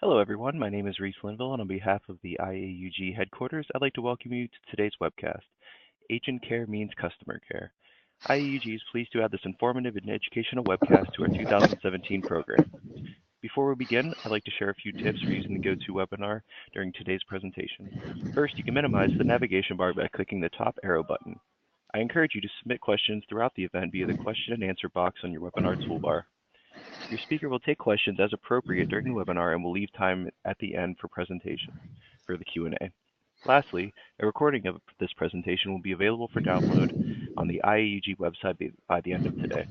Hello, everyone. My name is Reese Linville, and on behalf of the IAUG headquarters, I'd like to welcome you to today's webcast. Agent Care Means Customer Care. IAUG is pleased to add this informative and educational webcast to our 2017 program. Before we begin, I'd like to share a few tips for using the GoToWebinar during today's presentation. First, you can minimize the navigation bar by clicking the top arrow button. I encourage you to submit questions throughout the event via the question and answer box on your webinar toolbar. Your speaker will take questions as appropriate during the webinar and will leave time at the end for presentation for the Q&A. Lastly, a recording of this presentation will be available for download on the IAUG website by the end of today.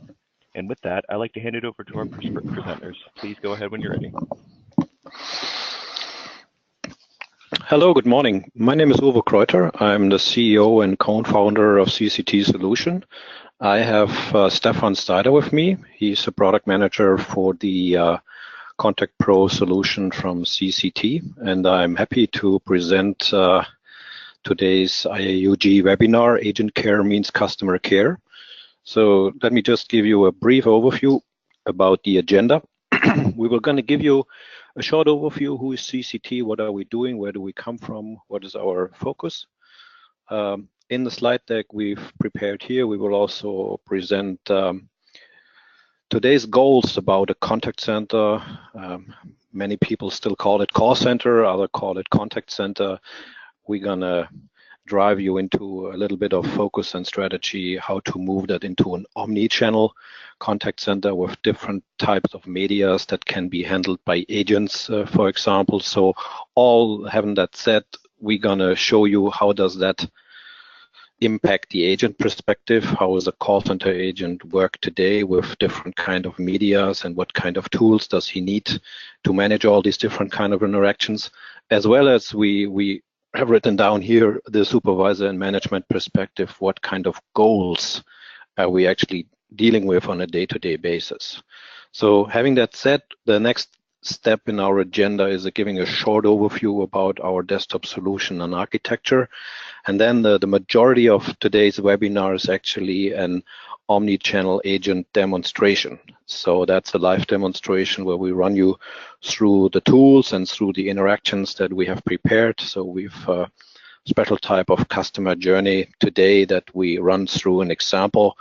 And with that, I'd like to hand it over to our presenters. Please go ahead when you're ready. Hello, good morning. My name is Uwe Kreuter. I'm the CEO and co-founder of CCT Solution. I have Stefan Steider with me. He's a product manager for the ContactPro solution from CCT, and I'm happy to present today's IAUG webinar, Agent Care Means Customer Care. So let me just give you a brief overview about the agenda. We were going to give you a short overview. Who is CCT? What are we doing? Where do we come from? What is our focus? In the slide deck we've prepared here, we will also present today's goals about a contact center. Many people still call it call center, others call it contact center. We're gonna drive you into a little bit of focus and strategy, how to move that into an omni-channel contact center with different types of medias that can be handled by agents, for example. So all having that said, we're gonna show you how does that impact the agent perspective, how does a call center agent work today with different kind of medias, and what kind of tools does he need to manage all these different kind of interactions, as well as we have written down here the supervisor and management perspective, what kind of goals are we actually dealing with on a day-to-day basis. So having that said, the next step in our agenda is giving a short overview about our desktop solution and architecture. And then the majority of today's webinar is actually an omni-channel agent demonstration. So that's a live demonstration where we run you through the tools and through the interactions that we have prepared. So we've a special type of customer journey today that we run through an example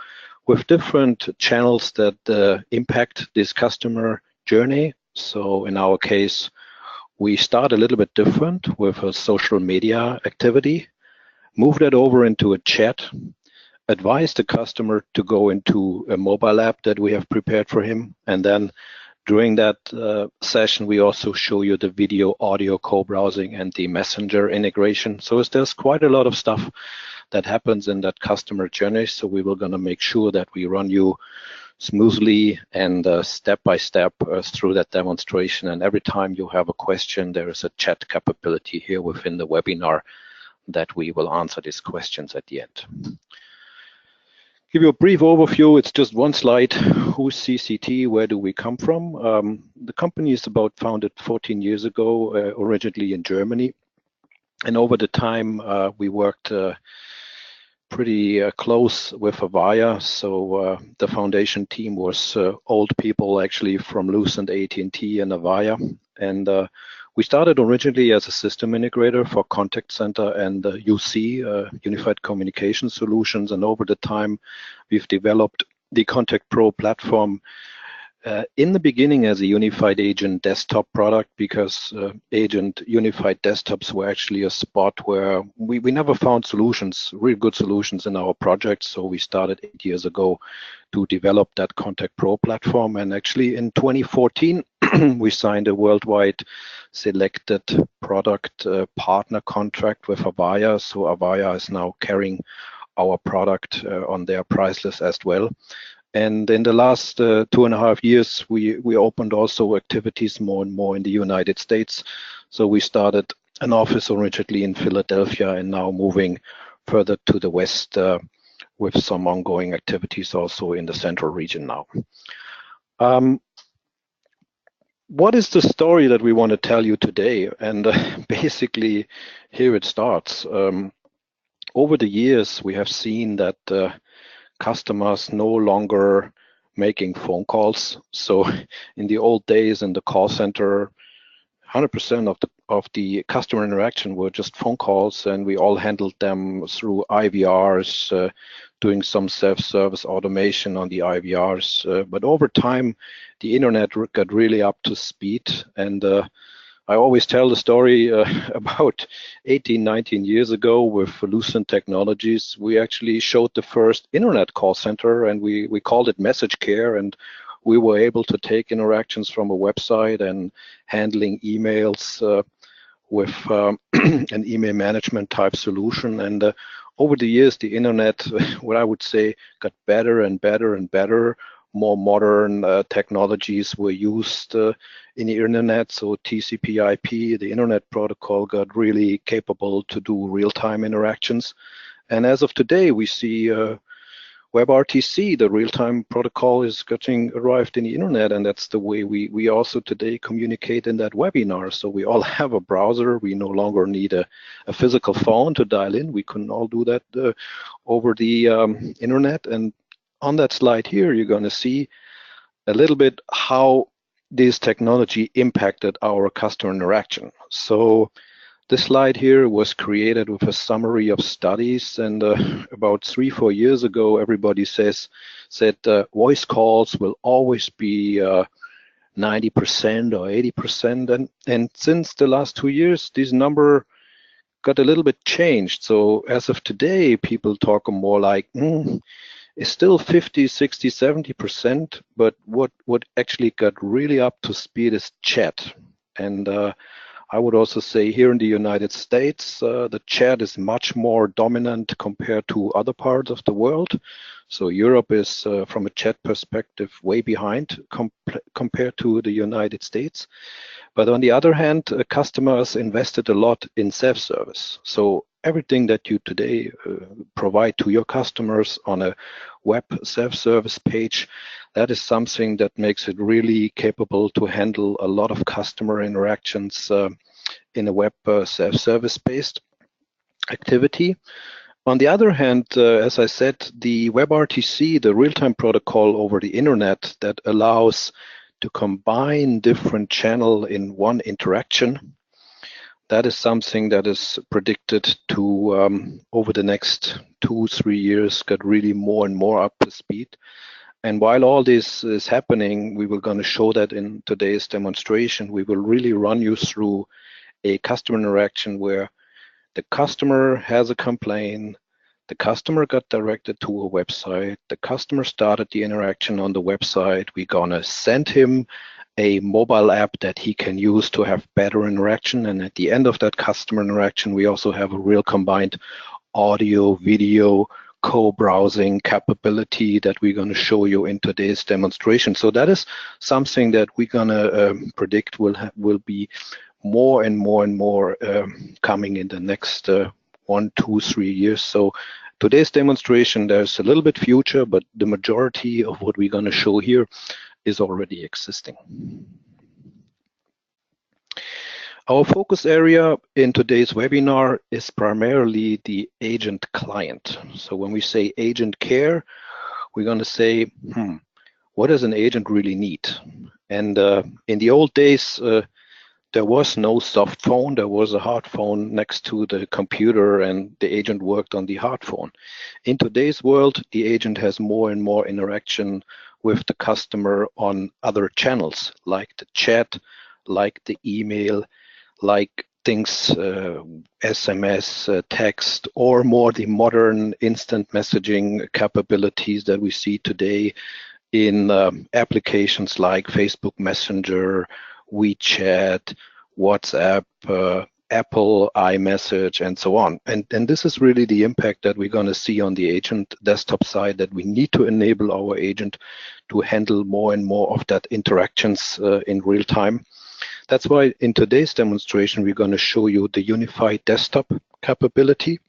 with different channels that impact this customer journey. So in our case, we start a little bit different with a social media activity, move that over into a chat, advise the customer to go into a mobile app that we have prepared for him. And then during that session, we also show you the video, audio co-browsing and the messenger integration. So there's quite a lot of stuff that happens in that customer journey. So we were gonna make sure that we run you smoothly and step by step through that demonstration. And every time you have a question, there is a chat capability here within the webinar that we will answer these questions at the end. Give you a brief overview. It's just one slide. Who's CCT? Where do we come from? The company is about founded 14 years ago, originally in Germany. And over the time, we worked pretty close with AVAYA. So the foundation team was old people actually from Lucent, AT&T, and AVAYA. And we started originally as a system integrator for contact center and UC, Unified Communication Solutions. And over the time, we've developed the ContactPro platform in the beginning as a unified agent desktop product, because agent unified desktops were actually a spot where we never found solutions, really good solutions in our project. So we started 8 years ago to develop that ContactPro platform. And actually in 2014, we signed a worldwide selected product partner contract with AVAYA. So AVAYA is now carrying our product on their price list as well. And in the last 2.5 years, we opened also activities more and more in the United States. So we started an office originally in Philadelphia and now moving further to the west with some ongoing activities also in the central region now. What is the story that we want to tell you today? And basically, here it starts. Over the years, we have seen that customers no longer making phone calls. So in the old days in the call center, 100% of the customer interaction were just phone calls, and we all handled them through IVRs, doing some self-service automation on the IVRs. But over time, the internet got really up to speed, and I always tell the story about 18, 19 years ago with Lucent Technologies. We actually showed the first internet call center, and we called it Message Care, and we were able to take interactions from a website and handling emails with an email management type solution. And over the years, the internet, what I would say, got better and better and better. More modern technologies were used in the internet. So TCP/IP, the internet protocol, got really capable to do real-time interactions. And as of today, we see WebRTC, the real-time protocol, is getting arrived in the internet, and that's the way we also today communicate in that webinar. So we all have a browser. We no longer need a physical phone to dial in. We can all do that over the internet. And on that slide here, you're going to see a little bit how this technology impacted our customer interaction. So this slide here was created with a summary of studies, and about 3-4 years ago, everybody said voice calls will always be 90% or 80%, and since the last 2 years, this number got a little bit changed. So as of today, people talk more like it's still 50, 60, 70%, but what actually got really up to speed is chat. And I would also say here in the United States, the chat is much more dominant compared to other parts of the world. So Europe is, from a chat perspective, way behind compared to the United States. But on the other hand, customers invested a lot in self-service. So everything that you today provide to your customers on a web self-service page, that is something that makes it really capable to handle a lot of customer interactions in a web self-service based activity. On the other hand, as I said, the WebRTC, the real-time protocol over the internet that allows to combine different channels in one interaction, that is something that is predicted to, over the next 2-3 years, get really more and more up to speed. And while all this is happening, we were going to show that in today's demonstration. We will really run you through a customer interaction where the customer has a complaint, the customer got directed to a website, the customer started the interaction on the website. We're going to send him a mobile app that he can use to have better interaction. And at the end of that customer interaction, we also have a real combined audio, video, co-browsing capability that we're going to show you in today's demonstration. So that is something that we're going to predict will be more and more and more coming in the next 1, 2, 3 years. So today's demonstration, there's a little bit future, but the majority of what we're going to show here is already existing. Our focus area in today's webinar is primarily the agent client. So when we say agent care, we're going to say, what does an agent really need? And in the old days, there was no soft phone. There was a hard phone next to the computer, and the agent worked on the hard phone. In today's world, the agent has more and more interaction with the customer on other channels, like the chat, like the email, like things, SMS, text, or more the modern instant messaging capabilities that we see today in applications like Facebook Messenger, WeChat, WhatsApp, Apple iMessage, and so on. And this is really the impact that we're going to see on the agent desktop side, that we need to enable our agent to handle more and more of that interactions in real time. That's why in today's demonstration, we're going to show you the unified desktop capability.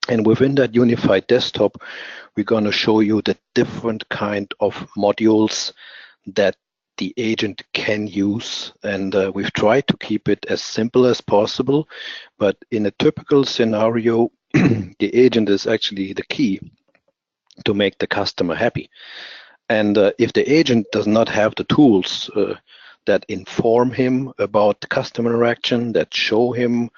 And within that unified desktop, we're going to show you the different kind of modules that the agent can use. And we've tried to keep it as simple as possible. But in a typical scenario, the agent is actually the key to make the customer happy. And if the agent does not have the tools that inform him about customer interaction, that show him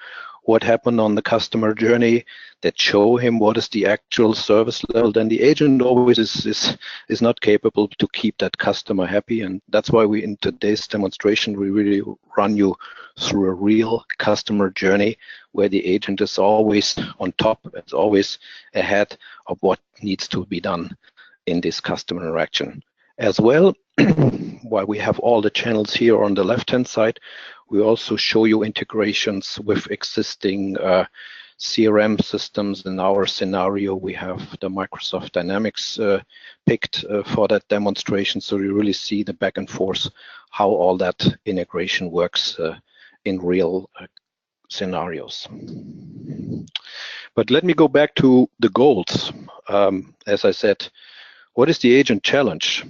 what happened on the customer journey, that show him what is the actual service level, then the agent always is not capable to keep that customer happy. And that's why we, in today's demonstration, we really run you through a real customer journey where the agent is always on top, it's always ahead of what needs to be done in this customer interaction. As well, while we have all the channels here on the left-hand side, we also show you integrations with existing CRM systems. In our scenario, we have the Microsoft Dynamics picked for that demonstration, so you really see the back and forth, how all that integration works in real scenarios. But let me go back to the goals. As I said, what is the agent challenge?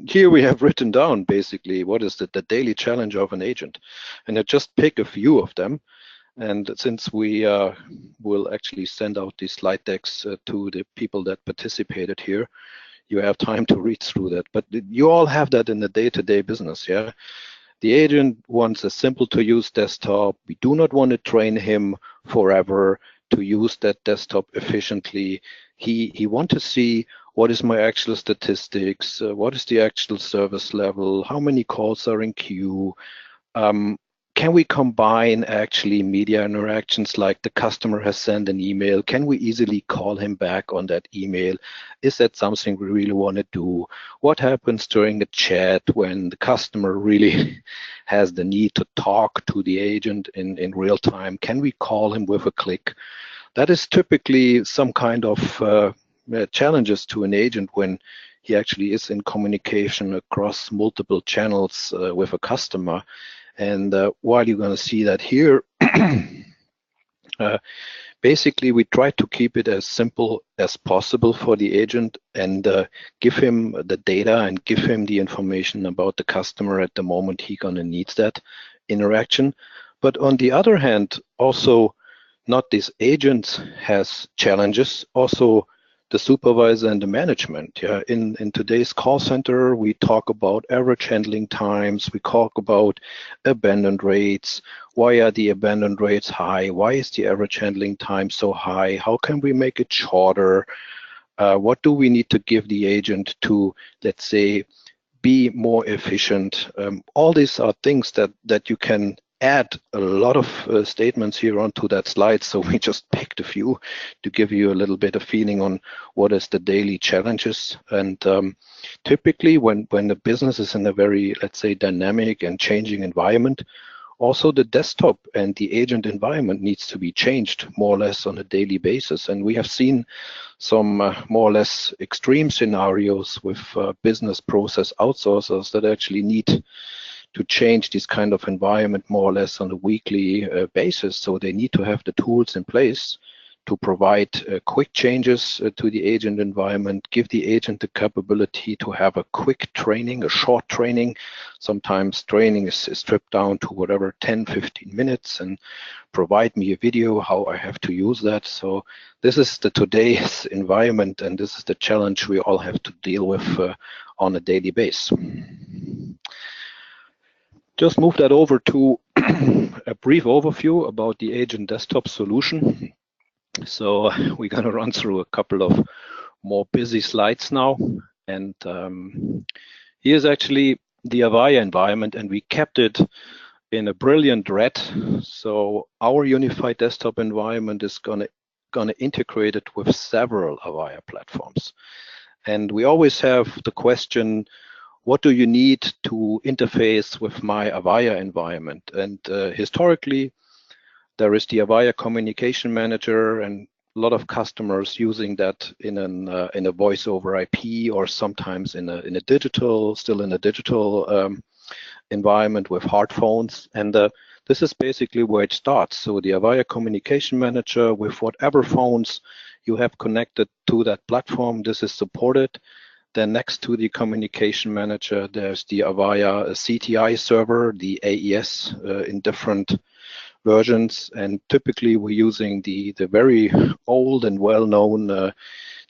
Here we have written down basically what is the daily challenge of an agent, and I just pick a few of them. And since we will actually send out these slide decks to the people that participated here, you have time to read through that. But you all have that in the day-to-day business, yeah? The agent wants a simple-to-use desktop. We do not want to train him forever to use that desktop efficiently. He wants to see what is my actual statistics, what is the actual service level, how many calls are in queue. Can we combine actually media interactions, like the customer has sent an email? Can we easily call him back on that email? Is that something we really want to do? What happens during the chat when the customer really has the need to talk to the agent in real time? Can we call him with a click? That is typically some kind of challenges to an agent when he actually is in communication across multiple channels with a customer. And while you're going to see that here, basically we try to keep it as simple as possible for the agent and give him the data and give him the information about the customer at the moment he gonna needs that interaction. But on the other hand, also not this agent has challenges, also the supervisor and the management. Yeah, in today's call center, we talk about average handling times, we talk about abandoned rates. Why are the abandoned rates high? Why is the average handling time so high? How can we make it shorter? What do we need to give the agent to, let's say, be more efficient? All these are things that you can add a lot of statements here onto that slide. So we just picked a few to give you a little bit of feeling on what is the daily challenges. And typically when the business is in a very, let's say, dynamic and changing environment, also the desktop and the agent environment needs to be changed more or less on a daily basis. And we have seen some more or less extreme scenarios with business process outsourcers that actually need to change this kind of environment more or less on a weekly basis. So they need to have the tools in place to provide quick changes to the agent environment, give the agent the capability to have a quick training, a short training. Sometimes training is stripped down to whatever, 10, 15 minutes, and provide me a video how I have to use that. So this is the today's environment, and this is the challenge we all have to deal with on a daily basis. Just move that over to a brief overview about the agent desktop solution. So we're going to run through a couple of more busy slides now. And here's actually the AVAYA environment, and we kept it in a brilliant red. So our unified desktop environment is going to integrate it with several AVAYA platforms. And we always have the question, what do you need to interface with my AVAYA environment? And historically, there is the AVAYA Communication Manager, and a lot of customers using that in a voice over IP, or sometimes in a digital environment with hard phones. And this is basically where it starts. So the AVAYA Communication Manager, with whatever phones you have connected to that platform, this is supported. Then next to the Communication Manager, there's the AVAYA CTI server, the AES in different versions. And typically we're using the very old and well-known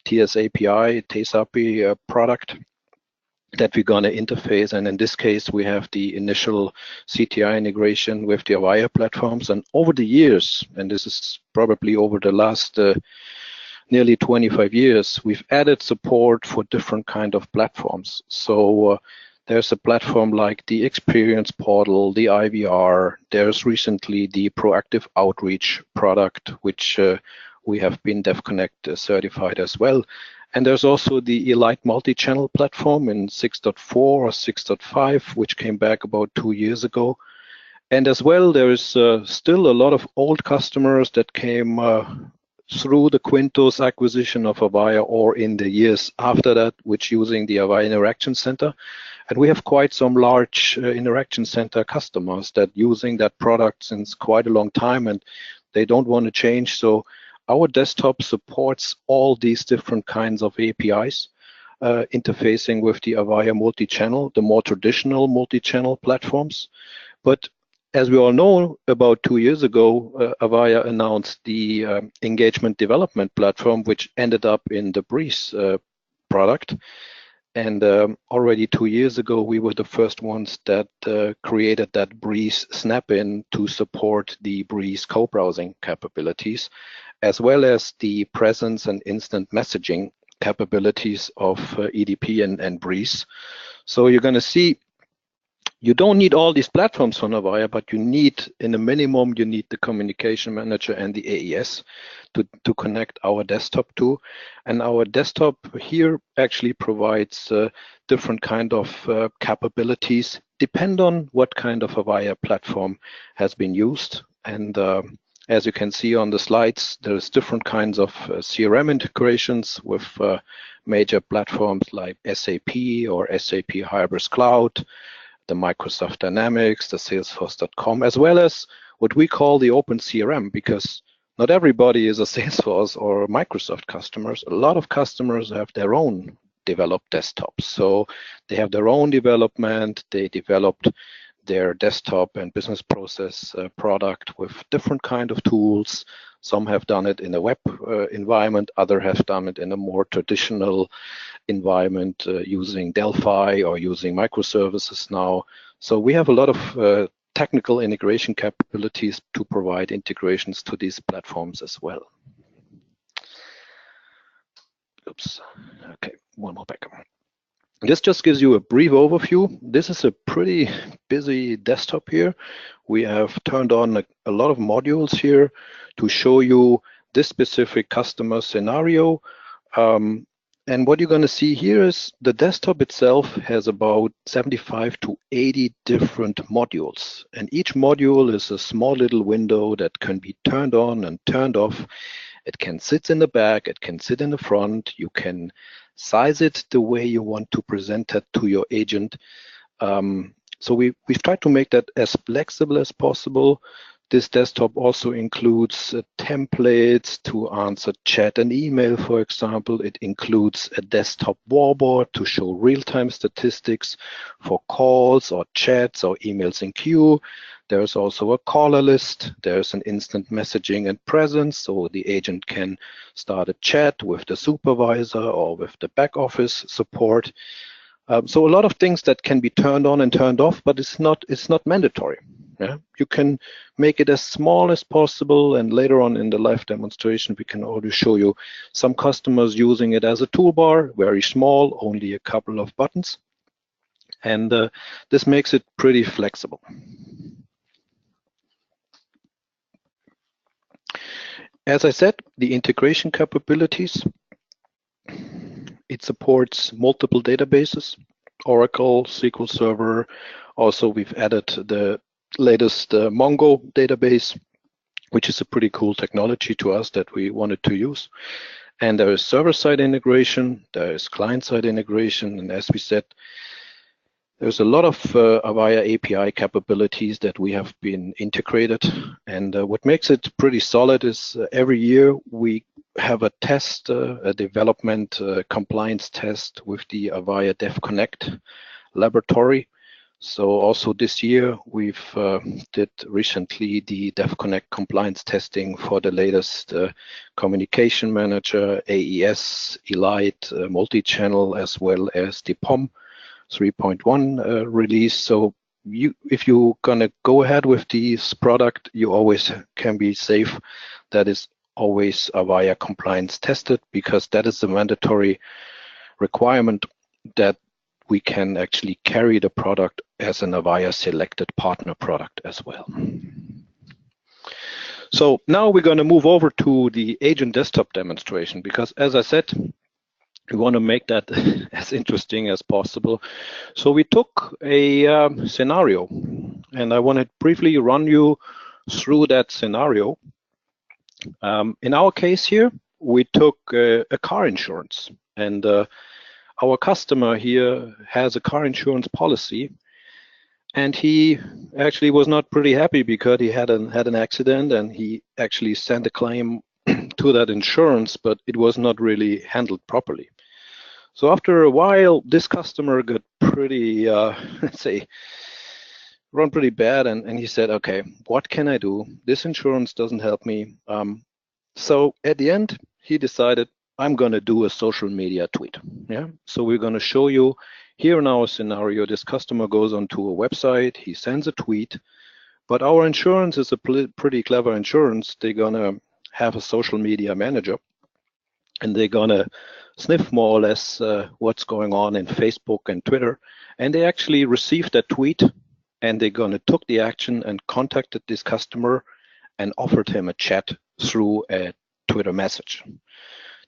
TS API, TS API product. that we're going to interface. And in this case, we have the initial CTI integration with the AVAYA platforms. And over the years, and this is probably over the last nearly 25 years, we've added support for different kind of platforms. So there's a platform like the Experience Portal, the IVR. There's recently the Proactive Outreach product, which we have been DevConnect certified as well. And there's also the Elite multi-channel platform in 6.4 or 6.5, which came back about 2 years ago. And as well, there is still a lot of old customers that came through the Quintus acquisition of AVAYA or in the years after that, which using the AVAYA Interaction Center. And we have quite some large Interaction Center customers that using that product since quite a long time, and they don't want to change. So our desktop supports all these different kinds of APIs, interfacing with the AVAYA multi-channel, the more traditional multi-channel platforms. But as we all know, about 2 years ago, AVAYA announced the engagement development platform, which ended up in the Breeze product. And already 2 years ago, we were the first ones that created that Breeze snap-in to support the Breeze co-browsing capabilities, as well as the presence and instant messaging capabilities of EDP and Breeze. So you're going to see you don't need all these platforms from AVAYA, but you need, in a minimum, you need the communication manager and the AES to connect our desktop to. And our desktop here actually provides different kind of capabilities, depend on what kind of AVAYA platform has been used. And as you can see on the slides, there's different kinds of CRM integrations with major platforms like SAP or SAP Hybris Cloud, the Microsoft Dynamics, the Salesforce.com, as well as what we call the open CRM, because not everybody is a Salesforce or Microsoft customers. A lot of customers have their own developed desktops. So they have their own development. They developed their desktop and business process product with different kind of tools. Some have done it in a web environment, others have done it in a more traditional environment using Delphi or using microservices now. So we have a lot of technical integration capabilities to provide integrations to these platforms as well. Oops, okay, one more back. This just gives you a brief overview. This is a pretty busy desktop here. We have turned on a lot of modules here to show you this specific customer scenario. And what you're going to see here is the desktop itself has about 75 to 80 different modules. And each module is a small little window that can be turned on and turned off. It can sit in the back, it can sit in the front. You can size it the way you want to present it to your agent. So we've tried to make that as flexible as possible. This desktop also includes templates to answer chat and email, for example. It includes a desktop warboard to show real-time statistics for calls or chats or emails in queue. There's also a caller list. There's an instant messaging and presence, so the agent can start a chat with the supervisor or with the back office support. So a lot of things that can be turned on and turned off, but it's not mandatory. Yeah? You can make it as small as possible, and later on in the live demonstration, we can already show you some customers using it as a toolbar, very small, only a couple of buttons. And this makes it pretty flexible. As I said, the integration capabilities, it supports multiple databases, Oracle, SQL Server. Also, we've added the latest Mongo database, which is a pretty cool technology to us that we wanted to use. And there is server-side integration, there is client-side integration, and as we said, there's a lot of AVAYA API capabilities that we have been integrated. And what makes it pretty solid is every year we have a test, a development compliance test with the AVAYA DevConnect laboratory. So also this year we've did recently the DevConnect compliance testing for the latest communication manager, AES, Elite, multi-channel, as well as the POM 3.1 release. So if you're gonna go ahead with this product, you always can be safe. That is always AVAYA compliance tested, because that is the mandatory requirement that we can actually carry the product as an AVAYA selected partner product as well. So now we're going to move over to the agent desktop demonstration, because as I said, we want to make that as interesting as possible. So we took a scenario, and I want to briefly run you through that scenario. In our case here, we took a car insurance, and our customer here has a car insurance policy, and he actually was not pretty happy because he had an accident, and he actually sent a claim to that insurance, but it was not really handled properly. So after a while, this customer got pretty, let's say, run pretty bad, and he said, okay, what can I do? This insurance doesn't help me. So at the end, he decided, I'm going to do a social media tweet. Yeah. So we're going to show you here in our scenario, this customer goes onto a website, he sends a tweet, but our insurance is a pretty clever insurance. They're going to have a social media manager, and they're going to sniff more or less what's going on in Facebook and Twitter. And they actually received that tweet, and they're going to took the action and contacted this customer and offered him a chat through a Twitter message.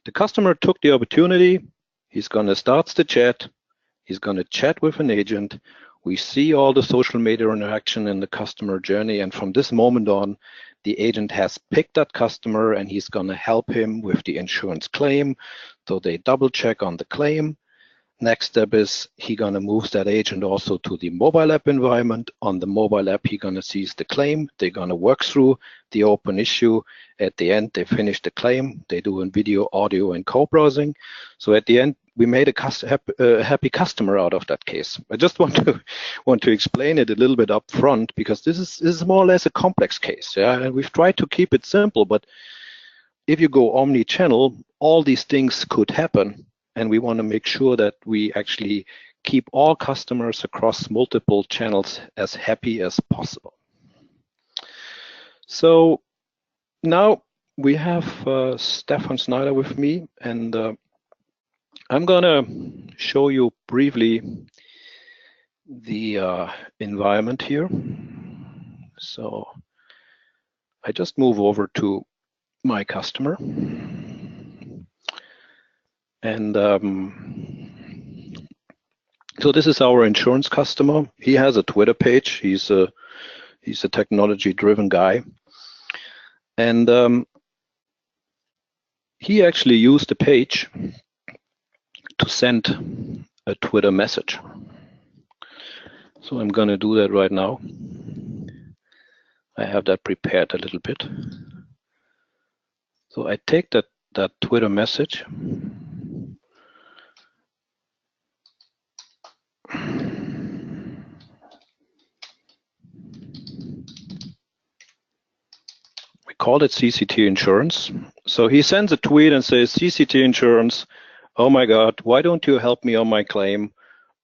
The customer took the opportunity. He's going to start the chat. He's going to chat with an agent. We see all the social media interaction in the customer journey. And from this moment on, the agent has picked that customer, and he's going to help him with the insurance claim. So they double check on the claim. Next step is he going to move that agent also to the mobile app environment. On the mobile app, he going to seize the claim. They're going to work through the open issue. At the end, they finish the claim. They do a video, audio, and co-browsing. So at the end, we made a happy customer out of that case. I just want to explain it a little bit up front, because this is more or less a complex case. Yeah, and we've tried to keep it simple. But if you go omni-channel, all these things could happen. And we want to make sure that we actually keep all customers across multiple channels as happy as possible. So now we have Stefan Snyder with me, and I'm going to show you briefly the environment here. So I just move over to my customer. And so this is our insurance customer. He has a Twitter page. He's a technology-driven guy, and he actually used the page to send a Twitter message. So I'm going to do that right now. I have that prepared a little bit. So I take that Twitter message. We call it CCT insurance. So he sends a tweet and says, CCT insurance, oh my God, why don't you help me on my claim?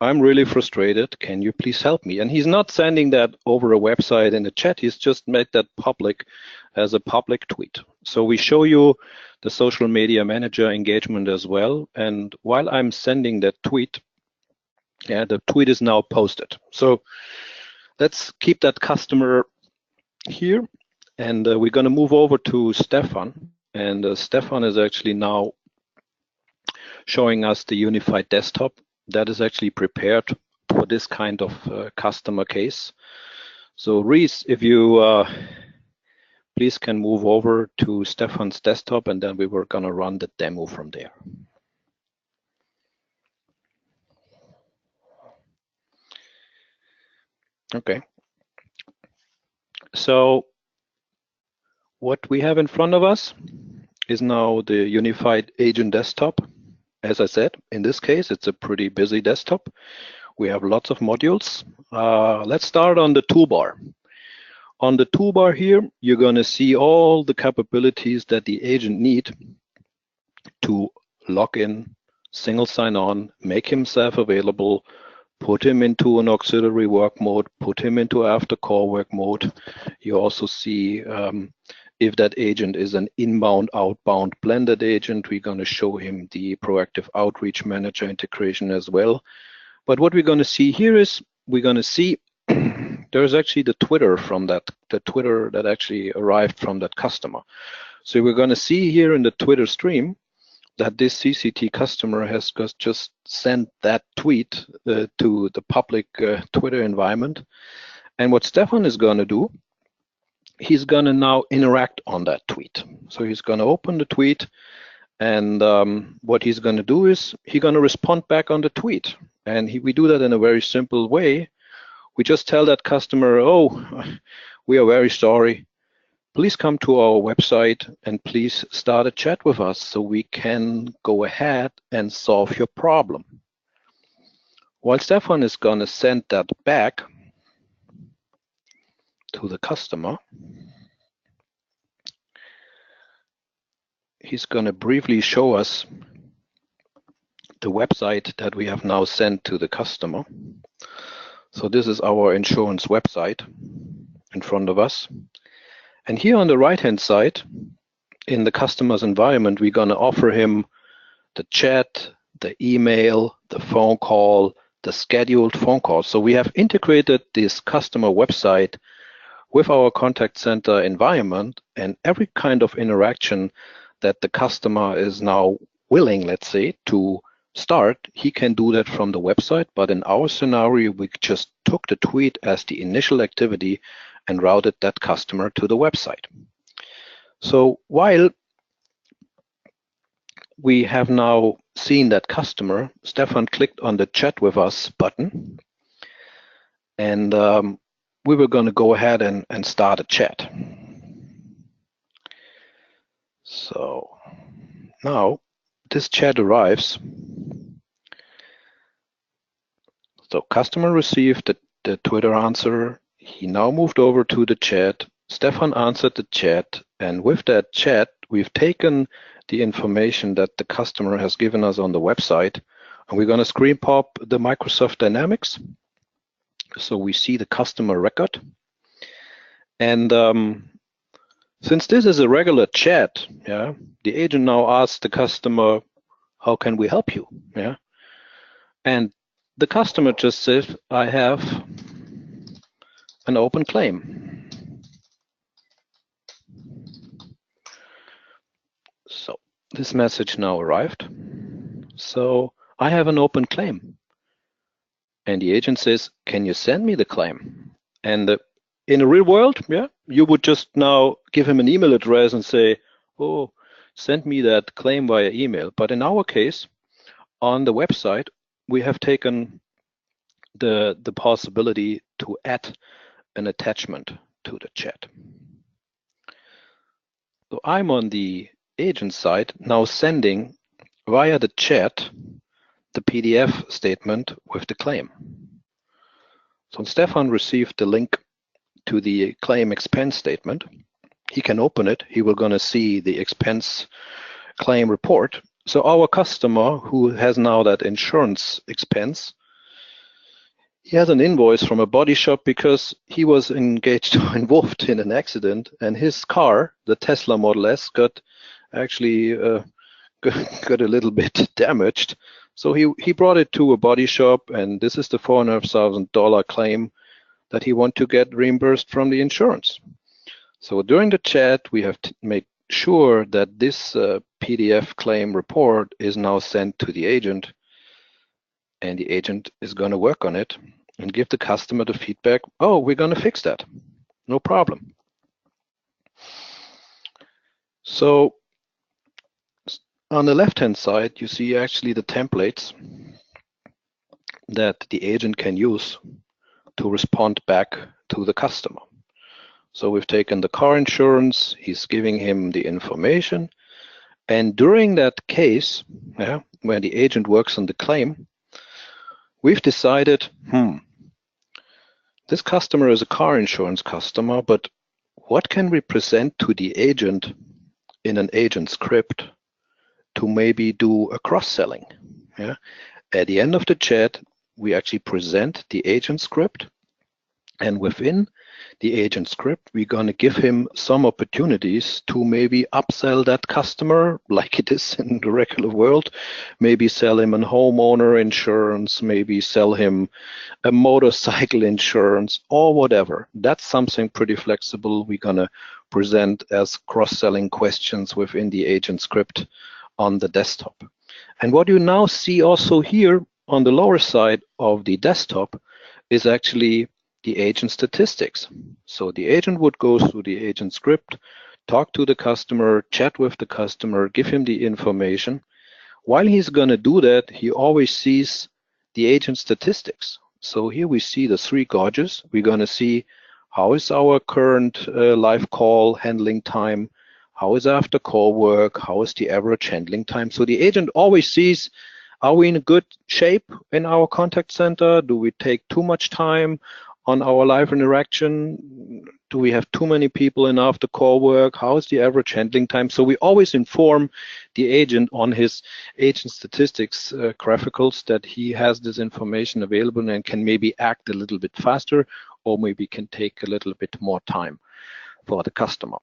I'm really frustrated. Can you please help me? And he's not sending that over a website in a chat. He's just made that public as a public tweet. So we show you the social media manager engagement as well. And while I'm sending that tweet, yeah, the tweet is now posted. So let's keep that customer here. And we're going to move over to Stefan. And Stefan is actually now showing us the unified desktop that is actually prepared for this kind of customer case. So Reese, if you please can move over to Stefan's desktop, and then we were going to run the demo from there. Okay. So what we have in front of us is now the unified agent desktop. As I said, in this case, it's a pretty busy desktop. We have lots of modules. Let's start on the toolbar. On the toolbar here, you're going to see all the capabilities that the agent need to log in, single sign-on, make himself available, put him into an auxiliary work mode, put him into after call work mode. You also see if that agent is an inbound, outbound blended agent, we're going to show him the proactive outreach manager integration as well. But what we're going to see here is we're going to see there's actually the Twitter that actually arrived from that customer. So we're going to see here in the Twitter stream that this CCT customer has just sent that tweet to the public Twitter environment. And what Stefan is going to do, he's going to now interact on that tweet. So he's going to open the tweet, and what he's going to do is he's going to respond back on the tweet. And we do that in a very simple way. We just tell that customer, oh, we are very sorry. Please come to our website and please start a chat with us so we can go ahead and solve your problem. While Stefan is going to send that back to the customer, he's going to briefly show us the website that we have now sent to the customer. So this is our insurance website in front of us. And here on the right-hand side, in the customer's environment, we're going to offer him the chat, the email, the phone call, the scheduled phone call. So we have integrated this customer website with our contact center environment, and every kind of interaction that the customer is now willing, let's say, to start, he can do that from the website. But in our scenario, we just took the tweet as the initial activity and routed that customer to the website. So while we have now seen that customer, Stefan clicked on the chat with us button, and we were going to go ahead and start a chat. So now this chat arrives. So customer received the Twitter answer. He now moved over to the chat. Stefan answered the chat, and with that chat, we've taken the information that the customer has given us on the website, and we're going to screen pop the Microsoft Dynamics. So we see the customer record. And since this is a regular chat, yeah, the agent now asks the customer, how can we help you? Yeah. And the customer just says, I have an open claim. So this message now arrived. So I have an open claim. And the agent says, can you send me the claim? And in the real world, yeah, you would just now give him an email address and say, oh, send me that claim via email. But in our case, on the website, we have taken the possibility to add an attachment to the chat. So I'm on the agent side now sending via the chat the PDF statement with the claim. So Stefan received the link to the claim expense statement. He can open it. He will going to see the expense claim report. So our customer who has now that insurance expense, he has an invoice from a body shop because he was involved in an accident, and his car, the Tesla Model S, got actually got a little bit damaged. So he brought it to a body shop, and this is the $4,500 claim that he want to get reimbursed from the insurance. So during the chat, we have to make sure that this PDF claim report is now sent to the agent, and the agent is going to work on it and give the customer the feedback, oh, we're going to fix that. No problem. So on the left-hand side, you see actually the templates that the agent can use to respond back to the customer. So we've taken the car insurance, he's giving him the information, and during that case, yeah, where the agent works on the claim, we've decided, this customer is a car insurance customer, but what can we present to the agent in an agent script to maybe do a cross-selling? Yeah? At the end of the chat, we actually present the agent script. And within the agent script, we're going to give him some opportunities to maybe upsell that customer like it is in the regular world, maybe sell him a homeowner insurance, maybe sell him a motorcycle insurance or whatever. That's something pretty flexible. We're going to present as cross-selling questions within the agent script on the desktop. And what you now see also here on the lower side of the desktop is actually the agent statistics. So the agent would go through the agent script, talk to the customer, chat with the customer, give him the information. While he's going to do that, he always sees the agent statistics. So here we see the 3 gauges. We're going to see how is our current live call handling time, how is after call work, how is the average handling time. So the agent always sees, are we in a good shape in our contact center? Do we take too much time on our live interaction? Do we have too many people in after call work? How is the average handling time? So we always inform the agent on his agent statistics graphicals that he has this information available and can maybe act a little bit faster, or maybe can take a little bit more time for the customer.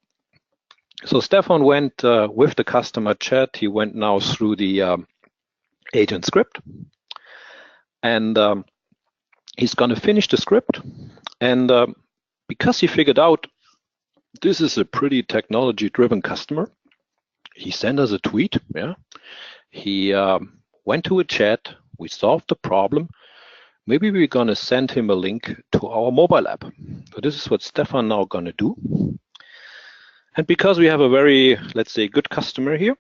So Stefan went with the customer chat. He went now through the agent script, and he's going to finish the script. And because he figured out this is a pretty technology-driven customer, he sent us a tweet. Yeah, he went to a chat. We solved the problem. Maybe we're going to send him a link to our mobile app. So this is what Stefan now going to do. And because we have a very, let's say, good customer here,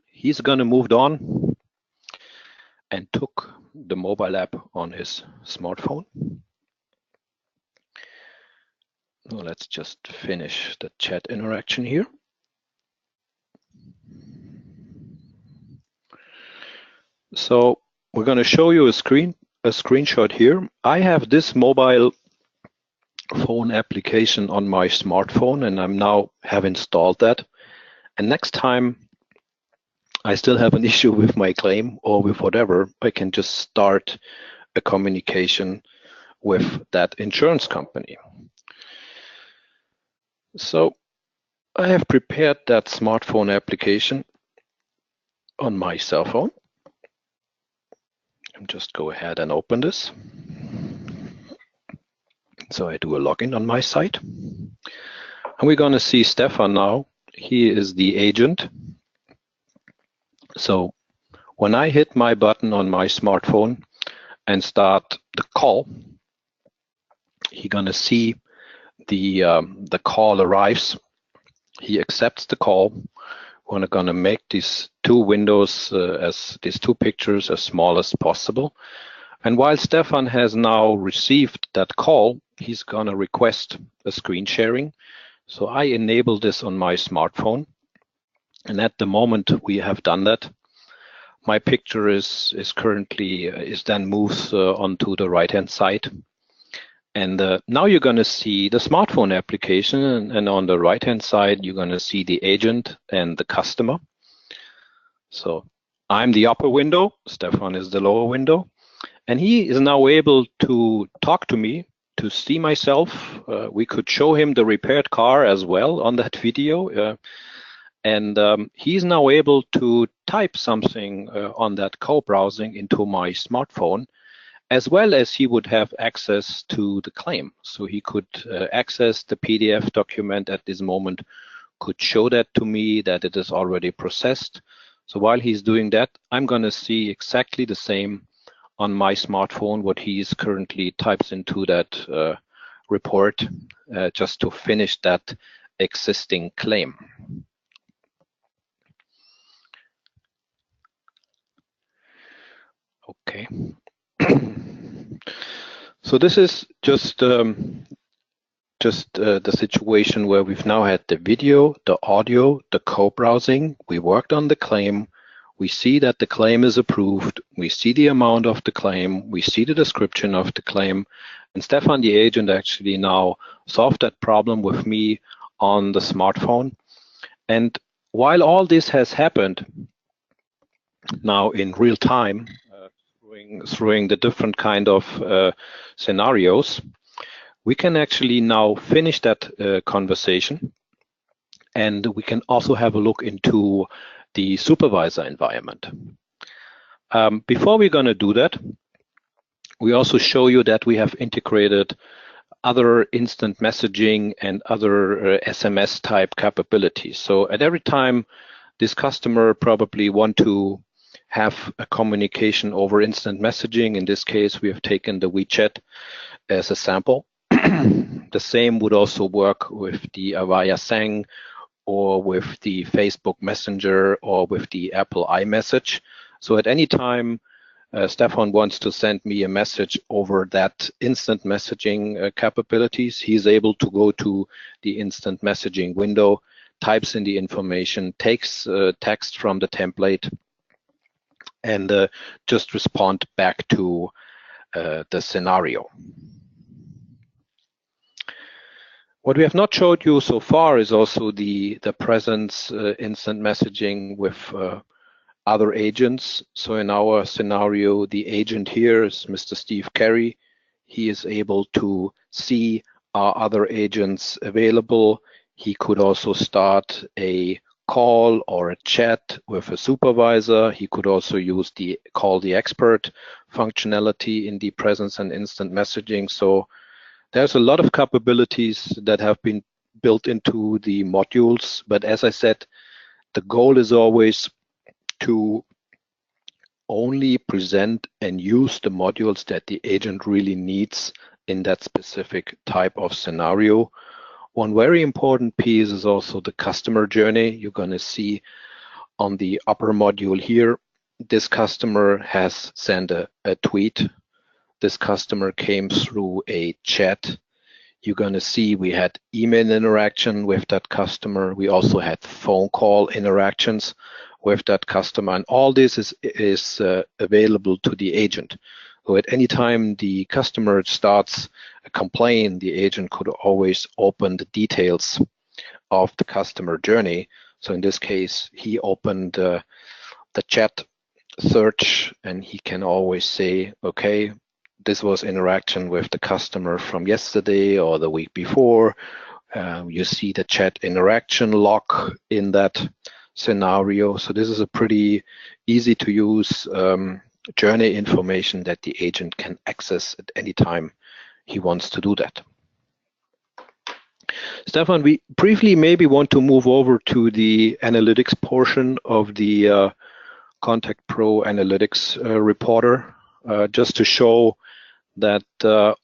he's going to move on and took the mobile app on his smartphone. Now let's just finish the chat interaction here. So we're going to show you a screenshot here. I have this mobile phone application on my smartphone, and I'm now have installed that. And next time I still have an issue with my claim or with whatever, I can just start a communication with that insurance company. So I have prepared that smartphone application on my cell phone. And just go ahead and open this. So I do a login on my site. And we're going to see Stefan now. He is the agent. So when I hit my button on my smartphone and start the call, he's going to see the call arrives. He accepts the call. We're going to make these 2 windows, these 2 pictures as small as possible. And while Stefan has now received that call, he's going to request a screen sharing. So I enable this on my smartphone. And at the moment we have done that, my picture is then moved onto the right-hand side. And now you're going to see the smartphone application, and on the right-hand side, you're going to see the agent and the customer. So I'm the upper window, Stefan is the lower window, and he is now able to talk to me, to see myself. We could show him the repaired car as well on that video. And he's now able to type something on that co-browsing into my smartphone, as well as he would have access to the claim. So he could access the PDF document at this moment, could show that to me that it is already processed. So while he's doing that, I'm going to see exactly the same on my smartphone, what he's currently types into that report just to finish that existing claim. Okay. So this is just the situation where we've now had the video, the audio, the co-browsing. We worked on the claim. We see that the claim is approved. We see the amount of the claim. We see the description of the claim. And Stefan, the agent, actually now solved that problem with me on the smartphone. And while all this has happened now in real time, through the different kind of scenarios, we can actually now finish that conversation, and we can also have a look into the supervisor environment. Before we're going to do that, we also show you that we have integrated other instant messaging and other SMS type capabilities. So at every time this customer probably want to have a communication over instant messaging, in this case we have taken the WeChat as a sample. The same would also work with the AVAYA Sang, or with the Facebook Messenger, or with the Apple iMessage. So at any time Stefan wants to send me a message over that instant messaging capabilities, he's able to go to the instant messaging window, types in the information, takes text from the template, and just respond back to the scenario. What we have not showed you so far is also the presence instant messaging with other agents. So in our scenario, the agent here is Mr. Steve Carey. He is able to see our other agents available. He could also start a call or a chat with a supervisor. He could also use the call the expert functionality in the presence and instant messaging. So there's a lot of capabilities that have been built into the modules. But as I said, the goal is always to only present and use the modules that the agent really needs in that specific type of scenario. One very important piece is also the customer journey. You're going to see on the upper module here, this customer has sent a tweet. This customer came through a chat. You're going to see we had email interaction with that customer. We also had phone call interactions with that customer, and all this is available to the agent. So at any time the customer starts a complaint, the agent could always open the details of the customer journey. So in this case, he opened the chat search, and he can always say, okay, this was interaction with the customer from yesterday or the week before. You see the chat interaction log in that scenario. So this is a pretty easy to use journey information that the agent can access at any time he wants to do that. Stefan, we briefly maybe want to move over to the analytics portion of the ContactPro Analytics Reporter, just to show that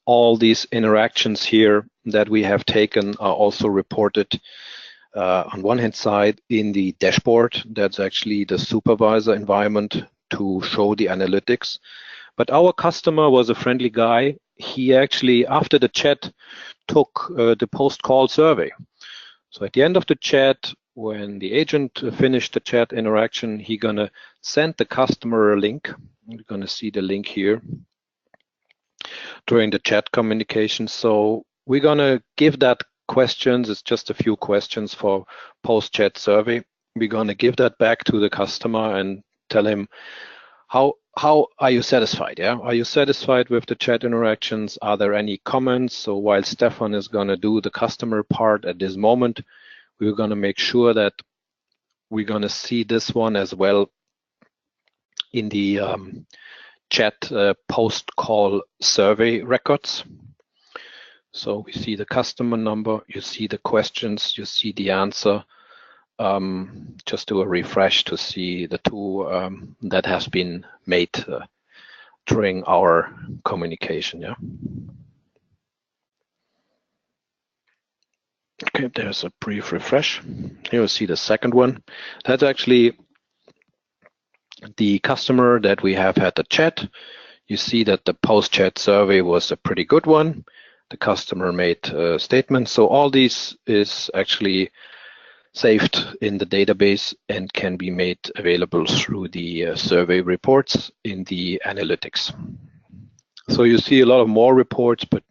all these interactions here that we have taken are also reported on one hand side in the dashboard. That's actually the supervisor environment to show the analytics. But our customer was a friendly guy. He actually, after the chat, took the post-call survey. So at the end of the chat, when the agent finished the chat interaction, he's gonna send the customer a link. You're gonna see the link here during the chat communication. So we're gonna give that questions. It's just a few questions for post-chat survey. We're gonna give that back to the customer and tell him how are you satisfied? Yeah, are you satisfied with the chat interactions? Are there any comments? So while Stefan is gonna do the customer part at this moment, we're gonna make sure that we're gonna see this one as well in the chat post-call survey records. So we see the customer number, you see the questions, you see the answer. Just do a refresh to see the two that has been made during our communication. Yeah. Okay, there's a brief refresh. Here you see the second one. That's actually the customer that we have had the chat. You see that the post-chat survey was a pretty good one. The customer made a statement. So all these is actually saved in the database and can be made available through the survey reports in the analytics. So you see a lot of more reports, but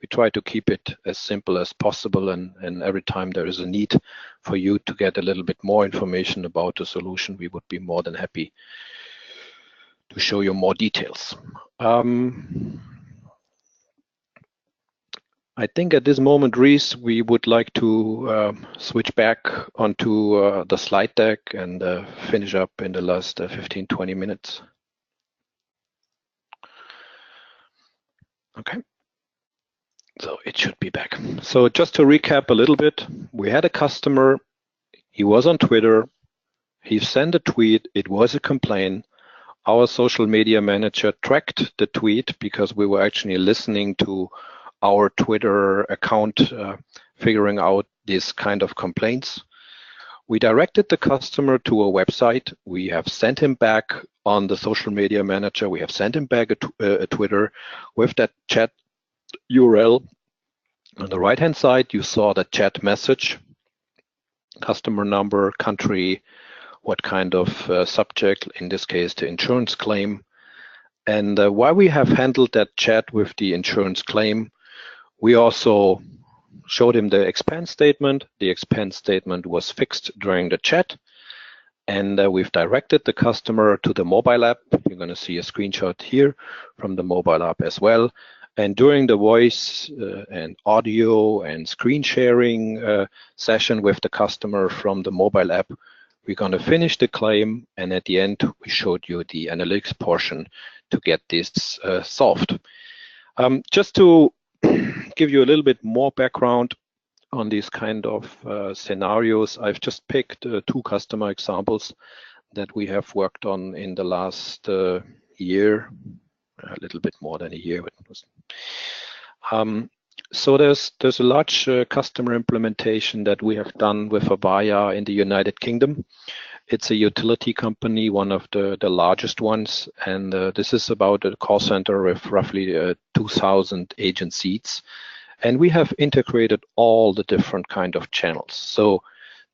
we try to keep it as simple as possible, and every time there is a need for you to get a little bit more information about the solution, we would be more than happy show you more details. I think at this moment, Reese, we would like to switch back onto the slide deck and finish up in the last 15, 20 minutes. Okay. So it should be back. So just to recap a little bit, we had a customer, he was on Twitter, he sent a tweet, it was a complaint. Our social media manager tracked the tweet because we were actually listening to our Twitter account, figuring out this kind of complaints. We directed the customer to a website. We have sent him back on the social media manager. We have sent him back a Twitter with that chat URL. On the right-hand side, you saw the chat message, customer number, country, what kind of subject, in this case, the insurance claim. And while we have handled that chat with the insurance claim, we also showed him the expense statement. The expense statement was fixed during the chat. And we've directed the customer to the mobile app. You're going to see a screenshot here from the mobile app as well. And during the voice and audio and screen sharing session with the customer from the mobile app, we're going to finish the claim. And at the end, we showed you the analytics portion to get this solved. Just to give you a little bit more background on these kind of scenarios, I've just picked 2 customer examples that we have worked on in the last year, a little bit more than a year. So there's a large customer implementation that we have done with AVAYA in the United Kingdom. It's a utility company, one of the largest ones, and this is about a call center with roughly 2,000 agent seats. And we have integrated all the different kind of channels. So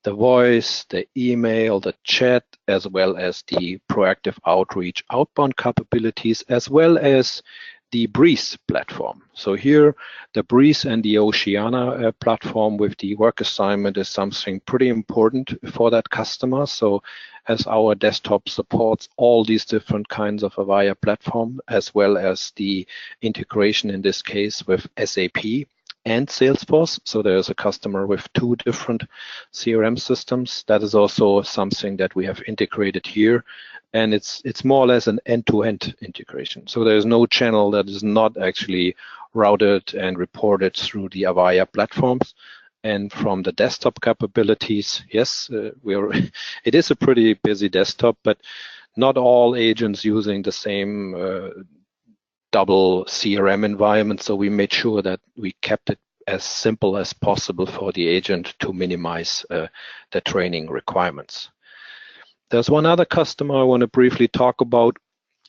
the voice, the email, the chat, as well as the proactive outreach, outbound capabilities, as well as the Breeze platform. So here, the Breeze and the Oceana platform with the work assignment is something pretty important for that customer. So as our desktop supports all these different kinds of AVAYA platform, as well as the integration in this case with SAP and Salesforce. So there's a customer with 2 different CRM systems. That is also something that we have integrated here. And it's more or less an end-to-end integration. So there's no channel that is not actually routed and reported through the AVAYA platforms. And from the desktop capabilities, yes, it is a pretty busy desktop, but not all agents using the same double CRM environment. So we made sure that we kept it as simple as possible for the agent to minimize the training requirements. There's one other customer I want to briefly talk about.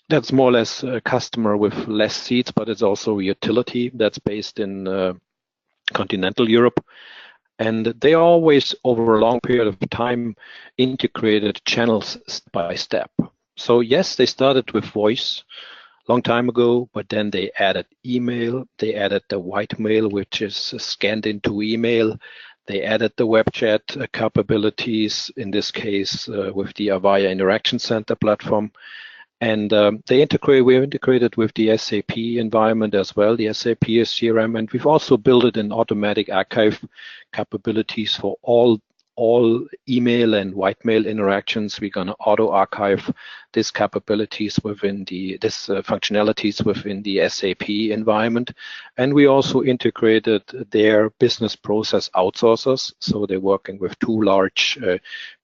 That's more or less a customer with less seats, but it's also a utility that's based in continental Europe. And they always, over a long period of time, integrated channels step by step. So yes, they started with voice long time ago, but then they added email, they added the white mail, which is scanned into email. They added the web chat capabilities, in this case with the AVAYA Interaction Center platform. And we integrated with the SAP environment as well, the SAP CRM, and we've also built an automatic archive capabilities for all email and white mail interactions. We're going to auto archive these capabilities within this functionalities within the SAP environment. And we also integrated their business process outsourcers. So they're working with 2 large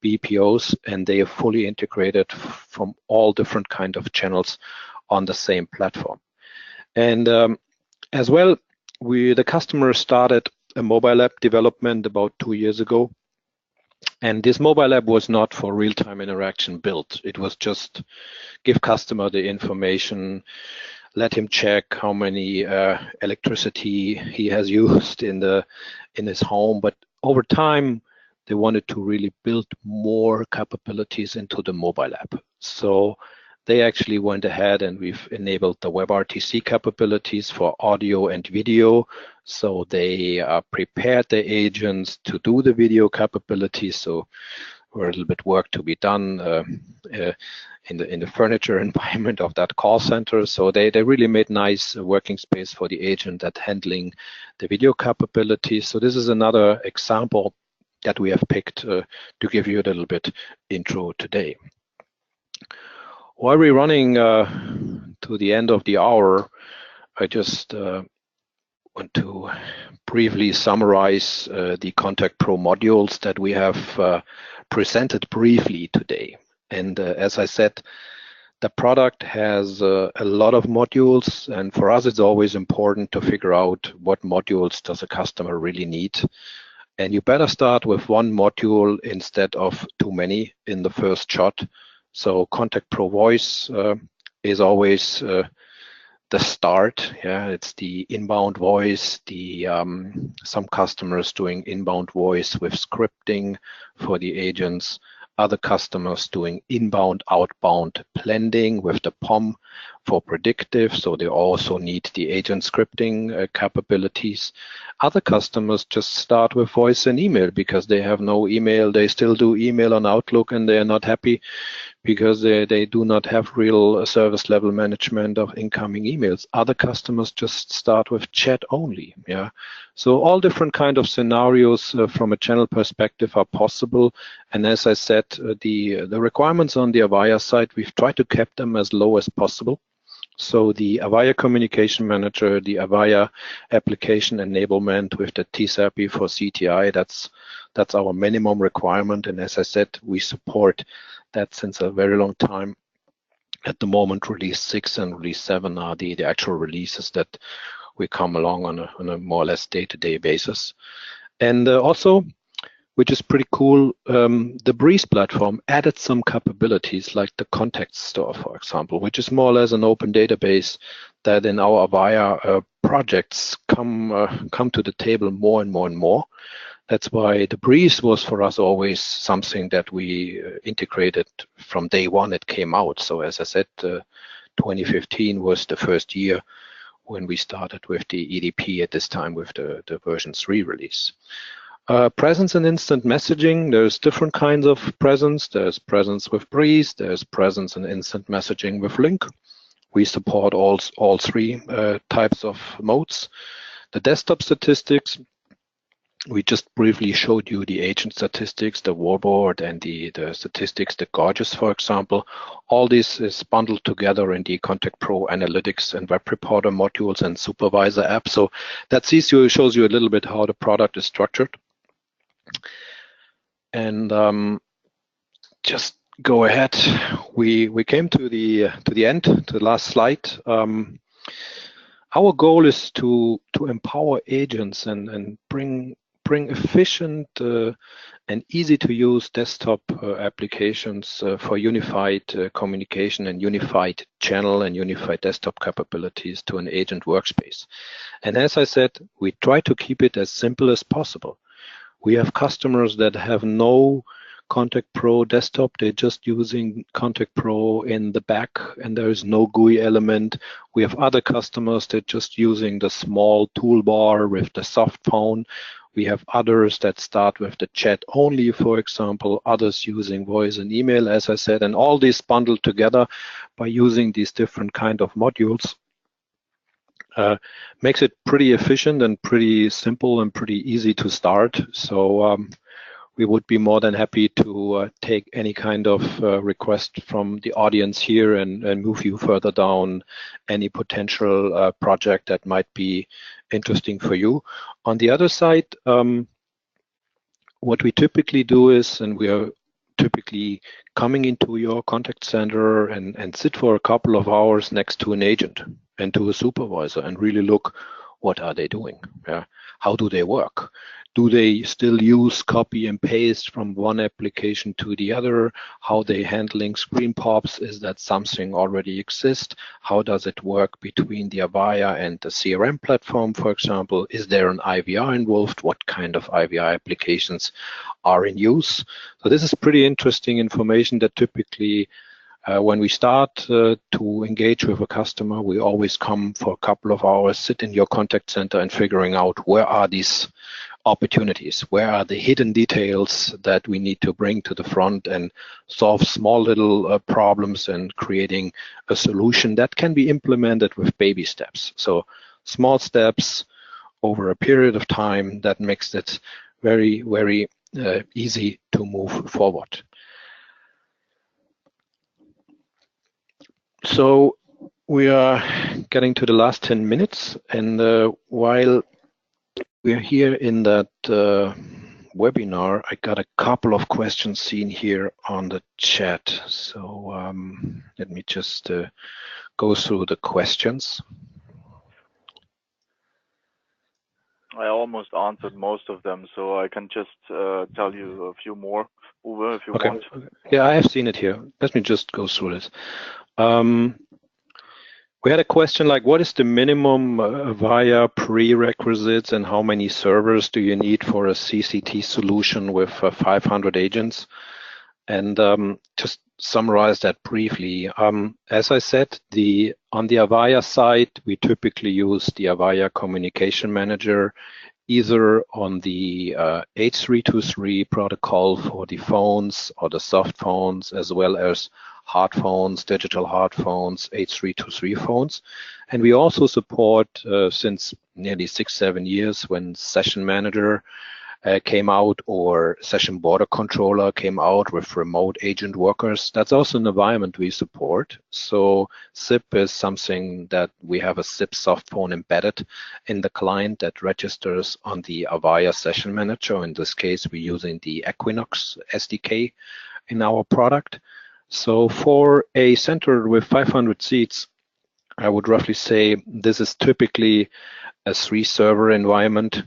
BPOs, and they are fully integrated from all different kind of channels on the same platform. And as well, the customer started a mobile app development about 2 years ago. And this mobile app was not for real-time interaction built. It was just give customer the information, let him check how many electricity he has used in his home. But over time, they wanted to really build more capabilities into the mobile app. So they actually went ahead and we've enabled the WebRTC capabilities for audio and video. So they prepared the agents to do the video capabilities. So a little bit work to be done in the furniture environment of that call center. So they really made nice working space for the agent that handling the video capabilities. So this is another example that we have picked to give you a little bit intro today. While we're running to the end of the hour, I just want to briefly summarize the ContactPro modules that we have presented briefly today. And as I said, the product has a lot of modules, and for us it's always important to figure out what modules does a customer really need. And you better start with one module instead of too many in the first shot. So ContactPro Voice is always the start. Yeah, it's the inbound voice. Some customers doing inbound voice with scripting for the agents. Other customers doing inbound, outbound blending with the POM for predictive, so they also need the agent scripting capabilities. Other customers just start with voice and email because they have no email. They still do email on Outlook and they are not happy because they do not have real service level management of incoming emails. Other customers just start with chat only. Yeah, so all different kind of scenarios from a channel perspective are possible. And as I said, the requirements on the Avaya side, we've tried to keep them as low as possible. So the Avaya Communication Manager, the Avaya Application Enablement with the TSAPI for CTI, that's our minimum requirement. And as I said, we support that since a very long time. At the moment, release 6 and release 7 are the actual releases that we come along on a more or less day-to-day basis. And also, which is pretty cool, the Breeze platform added some capabilities like the contact store, for example, which is more or less an open database that in our Avaya projects come to the table more and more and more. That's why the Breeze was for us always something that we integrated from day one it came out. So as I said, 2015 was the first year when we started with the EDP at this time with the version 3 release. Presence and instant messaging, there's different kinds of presence. There's presence with Breeze, there's presence and instant messaging with Link. We support all three types of modes. The desktop statistics, we just briefly showed you the agent statistics, the wallboard and the statistics, the Gorgeous, for example. All this is bundled together in the ContactPro Analytics and Web Reporter modules and Supervisor app. So that shows you a little bit how the product is structured. And just go ahead. We came to the end, to the last slide. Our goal is to empower agents and bring efficient and easy to use desktop applications for unified communication and unified channel and unified desktop capabilities to an agent workspace. And as I said, we try to keep it as simple as possible. We have customers that have no ContactPro desktop, they're just using ContactPro in the back and there is no GUI element. We have other customers that just using the small toolbar with the soft phone. We have others that start with the chat only, for example, others using voice and email, as I said, and all these bundled together by using these different kind of modules. Makes it pretty efficient and pretty simple and pretty easy to start. So we would be more than happy to take any kind of request from the audience here and move you further down any potential project that might be interesting for you. On the other side, what we typically do is, and we are typically coming into your contact center and sit for a couple of hours next to an agent and to a supervisor and really look, what are they doing? Yeah? How do they work? Do they still use copy and paste from one application to the other? How they handling screen pops? Is that something already exists? How does it work between the Avaya and the CRM platform, for example? Is there an IVR involved? What kind of IVR applications are in use? So this is pretty interesting information that typically when we start to engage with a customer, we always come for a couple of hours, sit in your contact center and figuring out where are these opportunities? Where are the hidden details that we need to bring to the front and solve small little problems and creating a solution that can be implemented with baby steps? So small steps over a period of time that makes it very, very easy to move forward. So we are getting to the last 10 minutes, and while we're here in that webinar, I got a couple of questions seen here on the chat. So let me just go through the questions. I almost answered most of them, so I can just tell you a few more, Uwe, if you want. Yeah, I have seen it here. Let me just go through this. We had a question like, what is the minimum AVAYA prerequisites and how many servers do you need for a CCT solution with 500 agents? And just summarize that briefly. As I said, on the AVAYA side, we typically use the AVAYA Communication Manager, either on the H323 protocol for the phones or the soft phones, as well as hard phones, digital hard phones, H323 phones. And we also support, since nearly 6-7 years, when Session Manager came out or Session Border Controller came out with remote agent workers. That's also an environment we support. So SIP is something that we have a SIP soft phone embedded in the client that registers on the AVAYA Session Manager. In this case, we're using the Equinox SDK in our product. So for a center with 500 seats, I would roughly say this is typically a 3-server environment: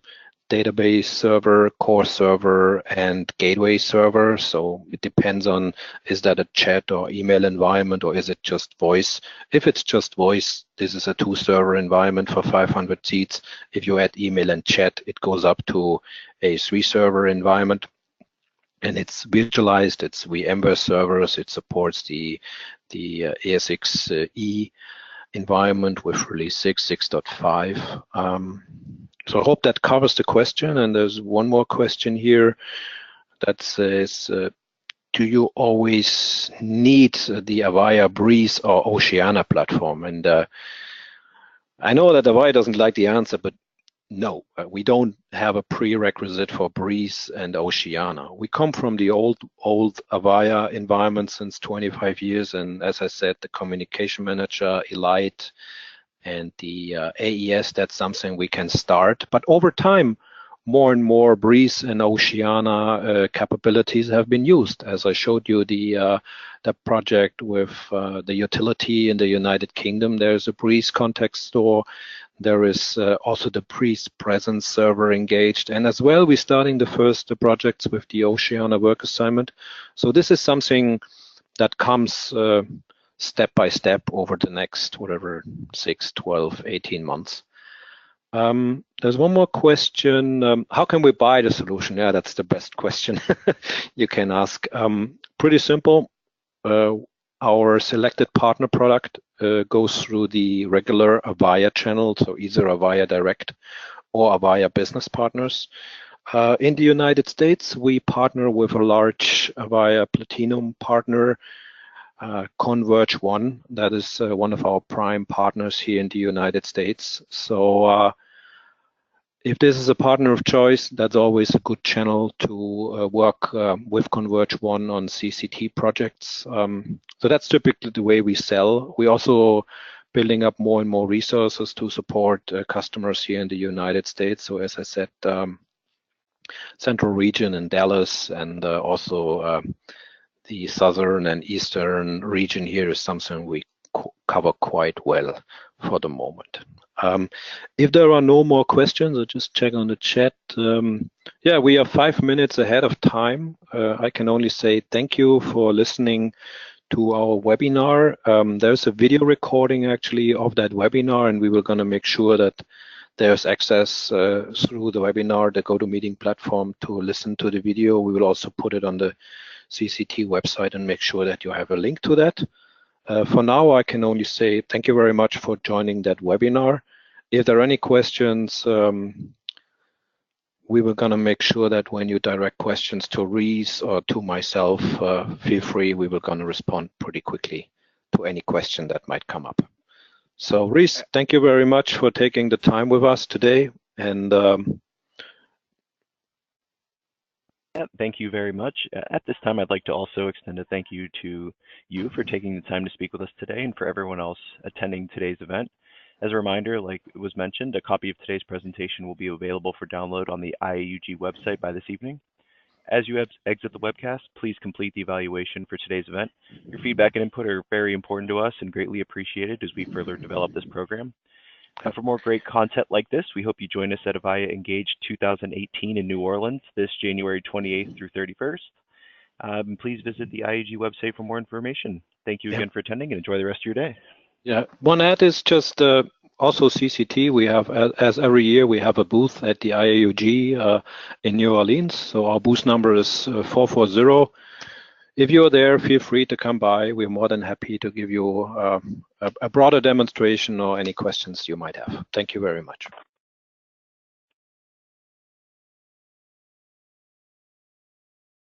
database server, core server, and gateway server. So it depends on, is that a chat or email environment, or is it just voice? If it's just voice, this is a 2-server environment for 500 seats. If you add email and chat, it goes up to a 3-server environment. And it's virtualized, it's VMware servers, it supports the ASXE environment with release 6.5. So I hope that covers the question. And there's one more question here that says, do you always need the AVAYA Breeze or Oceana platform? And I know that AVAYA doesn't like the answer, but no, we don't have a prerequisite for Breeze and Oceana. We come from the old AVAYA environment since 25 years. And as I said, the Communication Manager, Elite, and the AES, that's something we can start. But over time, more and more Breeze and Oceana capabilities have been used. As I showed you the project with the utility in the United Kingdom, there's a Breeze contact store. There is also the Breeze presence server engaged. And as well, we're starting the first projects with the Oceana work assignment. So this is something that comes step by step over the next, 6, 12, 18 months. There's one more question. How can we buy the solution? Yeah, that's the best question you can ask. Pretty simple. Our selected partner product goes through the regular AVAYA channel, so either AVAYA Direct or AVAYA Business Partners. In the United States, we partner with a large AVAYA Platinum partner, Converge One. That is one of our prime partners here in the United States. So if this is a partner of choice, that's always a good channel to work with Converge One on CCT projects. So that's typically the way we sell. We also building up more and more resources to support customers here in the United States. So as I said, Central Region in Dallas, and also the Southern and Eastern region here is something we cover quite well for the moment. If there are no more questions, I'll just check on the chat. Yeah, we are 5 minutes ahead of time. I can only say thank you for listening to our webinar. There's a video recording actually of that webinar, and we were going to make sure that there's access through the webinar, the GoToMeeting platform, to listen to the video. We will also put it on the CCT website and make sure that you have a link to that. For now, I can only say thank you very much for joining that webinar. If there are any questions, we were going to make sure that when you direct questions to Reese or to myself, feel free. We were going to respond pretty quickly to any question that might come up. So Reese, thank you very much for taking the time with us today. And yeah, thank you very much. At this time, I'd like to also extend a thank you to you for taking the time to speak with us today and for everyone else attending today's event. As a reminder, like it was mentioned, a copy of today's presentation will be available for download on the IAUG website by this evening. As you exit the webcast, please complete the evaluation for today's event. Your feedback and input are very important to us and greatly appreciated as we further develop this program. And for more great content like this, we hope you join us at AVAYA Engage 2018 in New Orleans this January 28th through 31st. Please visit the IAUG website for more information. Thank you again for attending and enjoy the rest of your day. Yeah, one add is just also CCT. We have, as every year, we have a booth at the IAUG in New Orleans. So our booth number is 440. If you're there, feel free to come by. We're more than happy to give you a broader demonstration or any questions you might have. Thank you very much.